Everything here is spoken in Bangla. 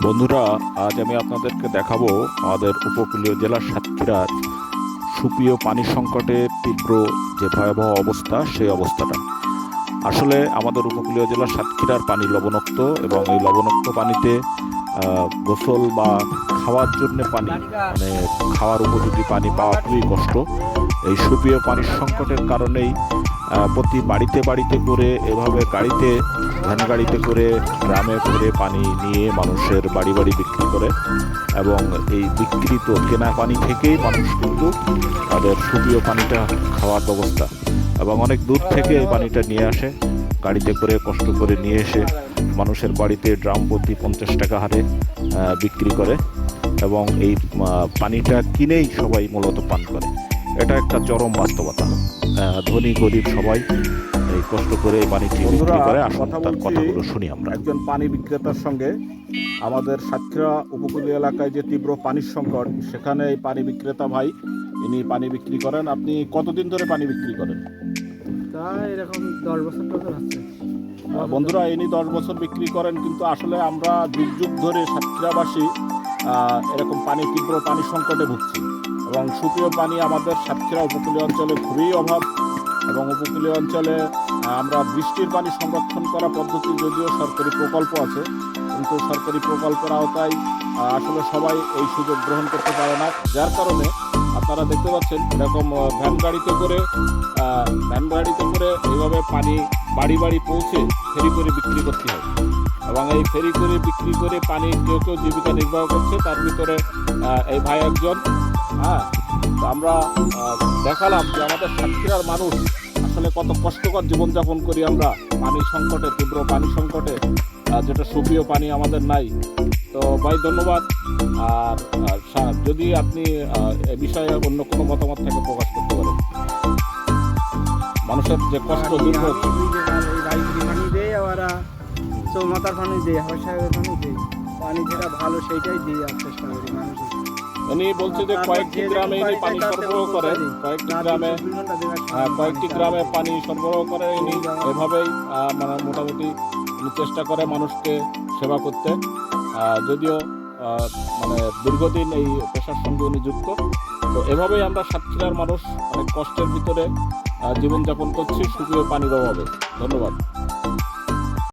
বন্ধুরা, আজ আমি আপনাদেরকে দেখাবো আমাদের উপকূলীয় জেলা সাতক্ষীরার সুপেয় পানি সংকটের তীব্র যে ভয়াবহ অবস্থা, সেই অবস্থাটা। আসলে আমাদের উপকূলীয় জেলা সাতক্ষীরার পানি লবণাক্ত এবং এই লবণাক্ত পানিতে গোসল বা খাওয়ার জন্য পানি, মানে খাওয়ার উপযোগী পানি পাওয়া খুবই কষ্ট। এই সুপেয় পানির সংকটের কারণেই প্রতি বাড়িতে বাড়িতে করে এভাবে গাড়িতে, ভ্যান গাড়িতে করে গ্রামে করে পানি নিয়ে মানুষের বাড়ি বাড়ি বিক্রি করে, এবং এই বিক্রিত কেনা পানি থেকেই মানুষ কিন্তু তাদের সুপেয় পানিটা খাওয়ার ব্যবস্থা, এবং অনেক দূর থেকে এই পানিটা নিয়ে আসে গাড়িতে করে, কষ্ট করে নিয়ে এসে মানুষের বাড়িতে ড্রাম প্রতি 50 টাকা হারে বিক্রি করে, এবং এই পানিটা কিনেই সবাই মূলত পান করে। এটা একটা চরম বাস্তবতা। ধনী গরিব সবাই এই কষ্ট করে এই পানিটি বিক্রি করে। আসুন তার কথাগুলো শুনি আমরা। একজন পানি বিক্রেতার সঙ্গে আমাদের সাতক্ষীরা উপকূলীয় এলাকায় যে তীব্র পানির সংকট, সেখানে এই পানি বিক্রেতা ভাই, ইনি পানি বিক্রি করেন। আপনি কতদিন ধরে পানি বিক্রি করেন? তা এরকম 10 বছর হচ্ছে। বন্ধুরা, ইনি 10 বছর বিক্রি করেন, কিন্তু আসলে আমরা যুগ যুগ ধরে সাতক্ষীরাবাসী এরকম তীব্র পানি সংকটে ভুগছি, এবং সুপেয় পানি আমাদের সাতক্ষীরা উপকূলীয় অঞ্চলে খুবই অভাব। এবং উপকূলীয় অঞ্চলে আমরা বৃষ্টির পানি সংরক্ষণ করা পদ্ধতি, যদিও সরকারি প্রকল্প আছে, কিন্তু সরকারি প্রকল্পের আওতায় আসলে সবাই এই সুযোগ গ্রহণ করতে পারে না, যার কারণে আপনারা দেখতে পাচ্ছেন এরকম ভ্যান গাড়িতে করে এইভাবে পানি বাড়ি বাড়ি পৌঁছে ফেরি করে বিক্রি করতে হয়, এবং এই ফেরি করে বিক্রি করে পানি কেউ কেউ জীবিকা নির্বাহ করছে। তার ভিতরে এই ভাই একজন। তো আমরা দেখালাম যে আমাদের সাতক্ষীরার মানুষ আসলে কত কষ্টকর জীবনযাপন করি আমরা পানি সংকটে, তীব্র পানি সংকটে, যেটা সুপেয় পানি আমাদের নাই। তো ভাই, ধন্যবাদ। আর যদি আপনি এ বিষয়ে অন্য কোনো মতামত থেকে প্রকাশ করতে পারেন, মানুষের যে কষ্ট দুর্ভোগ। পানি দেয়, ওরা চৌমাথার পানি দেয়, হাওয়াসাগরের পানি দেয়, পানি যেটা ভালো সেইটাই দিয়ে চেষ্টা করি মানুষের। উনি বলছে যে কয়েকটি গ্রামে ইনি পানি সরবরাহ করেন, কয়েকটি গ্রামে পানি সরবরাহ করে ইনি। এভাবেই মানে মোটামুটি উনি চেষ্টা করে মানুষকে সেবা করতে, যদিও মানে দীর্ঘদিন এই পেশার সঙ্গে উনি যুক্ত। তো এভাবেই আমরা সাতক্ষীরার মানুষ অনেক কষ্টের ভিতরে জীবনযাপন করছি সুপেয় পানির অভাবে। ধন্যবাদ।